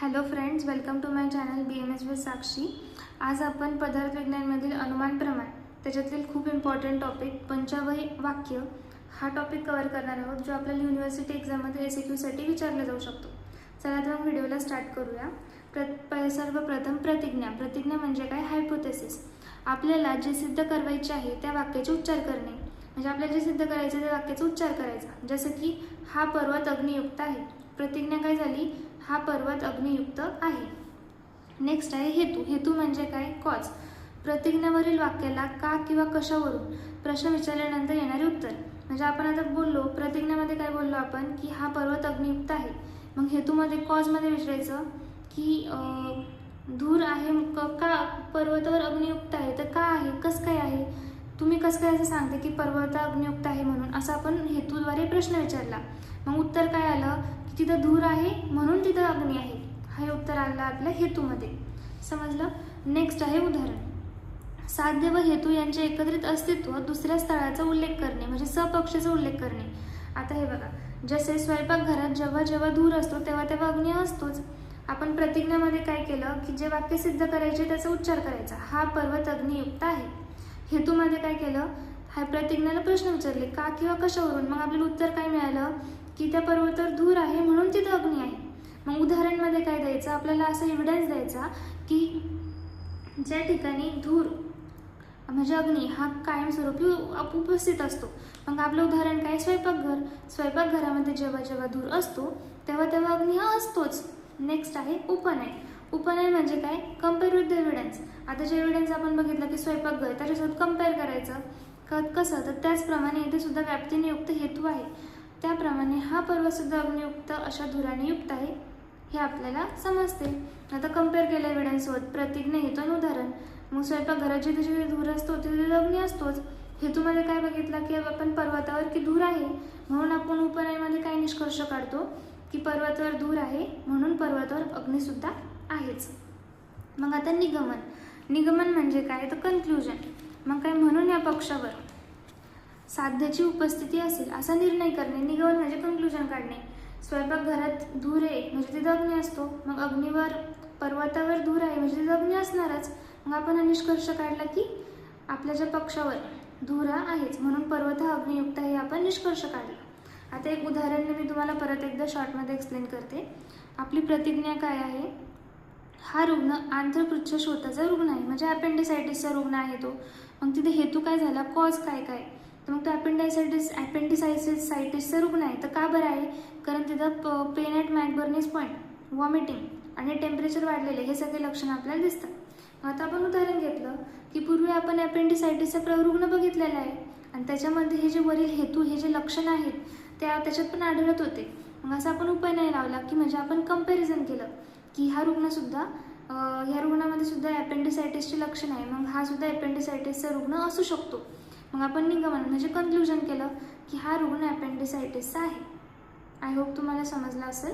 Hello friends, welcome to my channel BMS with Sakshi. आज आपण पदार्थ विज्ञानमधील अनुमान प्रमाण त्याच्यातील खूप इम्पॉर्टंट टॉपिक पंचवाही वाक्य हा टॉपिक कव्हर करणार आहोत, जो आपल्याला युनिव्हर्सिटी एक्झाममध्ये SAQ विचारला जाऊ शकतो। चला तर मग व्हिडिओला स्टार्ट करूया। सर्वप्रथम प्रतिज्ञा म्हणजे काय? हायपोथेसिस। आपल्याला जे सिद्ध करायचे आहे त्या वाक्याचे उच्चार करणे, म्हणजे आपल्याला जे सिद्ध करायचे त्या वाक्याचा उच्चार करायचा। जसं की हा पर्वत अग्नियुक्त आहे, प्रतिज्ञा काय झाली? हा पर्वत अग्नियुक्त आहे। नेक्स्ट आहे हेतू म्हणजे काय? कॉज। प्रतिज्ञावरील वाक्याला का किंवा कशावरून प्रश्न विचारल्यानंतर येणारे उत्तर। म्हणजे आपण आता बोललो प्रतिज्ञामध्ये काय बोललो आपण की हा पर्वत अग्नियुक्त आहे, मग हेतूमध्ये कॉजमध्ये विचारायचं की धूर आहे का पर्वतावर अग्नियुक्त आहे, तर का आहे, कसं काय आहे, तुम्ही कसं काय असं सांगते की पर्वत अग्नियुक्त आहे म्हणून, असं आपण हेतूद्वारे प्रश्न विचारला। मग उत्तर काय आलं की तिथं धूर आहे म्हणून तिथं अग्नी आहे, हे उत्तर आलं आपल्या हेतूमध्ये। समजलं? नेक्स्ट आहे उदाहरण। साध्य व हेतू यांचे एकत्रित अस्तित्व दुसऱ्या स्थळाचा उल्लेख करणे, म्हणजे सपक्षाचा उल्लेख करणे। आता हे बघा, जसे स्वयंपाकघरात जेव्हा जेव्हा धूर असतो तेव्हा तेव्हा अग्नी असतोच। आपण प्रतिज्ञामध्ये काय केलं की जे वाक्य सिद्ध करायचे त्याचा उच्चार करायचा, हा पर्वत अग्नियुक्त आहे। हेतूमध्ये काय केलं? हा प्रतिज्ञाला प्रश्न विचारले का किंवा कशावरून, मग आपल्याला उत्तर काय मिळालं की त्या पर्वतावर धूर आहे म्हणून तिथं अग्नी आहे। मग उदाहरणमध्ये काय द्यायचं? आपल्याला असं एव्हिडन्स द्यायचा की ज्या ठिकाणी धूर म्हणजे अग्नी हा कायमस्वरूपी उपस्थित असतो। मग आपलं उदाहरण काय? स्वयंपाकघर। स्वयंपाकघरामध्ये जेव्हा जेव्हा धूर असतो तेव्हा तेव्हा अग्नी हा असतोच। नेक्स्ट आहे उपनय। उपनय म्हणजे काय? Compare with the evidence. आता जे एव्हिडन्स आपण बघितलं की स्वयंपाकघर, त्याच्यासोबत कंपेअर करायचं कसं, तर त्याचप्रमाणे इथे सुद्धा व्याप्तीने युक्त हेतू आहे, त्याप्रमाणे हा पर्वत सुद्धा अग्नियुक्त अशा धुराने युक्त आहे हे आपल्याला समजते। आता कंपेअर केलं एव्हिडन्ससोबत प्रतिज्ञा, हेतू आणि उदाहरण। मग स्वयंपाकघरात जिथे जिथे धूर असतो तिथे अग्नी असतोच। हेतूमध्ये काय बघितलं की आपण पर्वतावर की धूर आहे म्हणून आपण उपनयमध्ये काय निष्कर्ष काढतो की पर्वतावर धूर आहे म्हणून पर्वतावर अग्निसुद्धा आहेच। मग आता निगमन म्हणजे काय? तर कन्क्लुजन। मग काय? म्हणून या पक्षावर साध्याची उपस्थिती असेल असा निर्णय करणे। निगमन म्हणजे कन्क्लुजन काढणे। स्वयंपाकघरात धूर आहे म्हणजे तिथं अग्नी असतो, मग अग्नीवर पर्वतावर धूर आहे म्हणजे तिथं अग्नी असणारच। मग आपण हा निष्कर्ष काढला की आपल्या ज्या पक्षावर धूर आहेच म्हणून पर्वत हा अग्नियुक्त आहे, आपण निष्कर्ष काढला। आता एक उदाहरण मी तुम्हाला परत एकदा शॉर्टमध्ये एक्सप्लेन करते। आपली प्रतिज्ञा काय आहे? हा रुग्ण आंत्रपुच्छ शोथाचा रुग्ण आहे, म्हणजे अपेंडिसायटिसचा रुग्ण आहे तो। मग तिथे हेतू काय झाला? कॉज काय तर मग तो अपेंडिसायटिसचा रुग्ण आहे, तर का बरं आहे? कारण तिथं पेन ॲट मॅकबर्नीज पॉईंट, व्हॉमिटिंग आणि टेम्परेचर वाढलेले हे सगळे लक्षणं आपल्याला दिसतात। आता आपण उदाहरण घेतलं की पूर्वी आपण अपेंडिसायटिसचा रुग्ण बघितलेला आहे आणि त्याच्यामध्ये हे जे वरील हेतू, हे जे लक्षणं आहेत त्याच्यात पण आढळत होते। मग असं आपण उपाय नाही लावला की म्हणजे आपण कंपॅरिझन केलं की हा रुग्णसुद्धा ह्या रुग्णामध्ये सुद्धा अपेंडिसायटिसची लक्षणं आहे, मग हा सुद्धा अपेंडिसायटिसचा रुग्ण असू शकतो। मग आपण निगमन म्हणजे कन्क्लुजन केलं की हा रुग्ण अपेंडिसायटिसचा आहे। आय होप तुम्हाला समजलं असेल।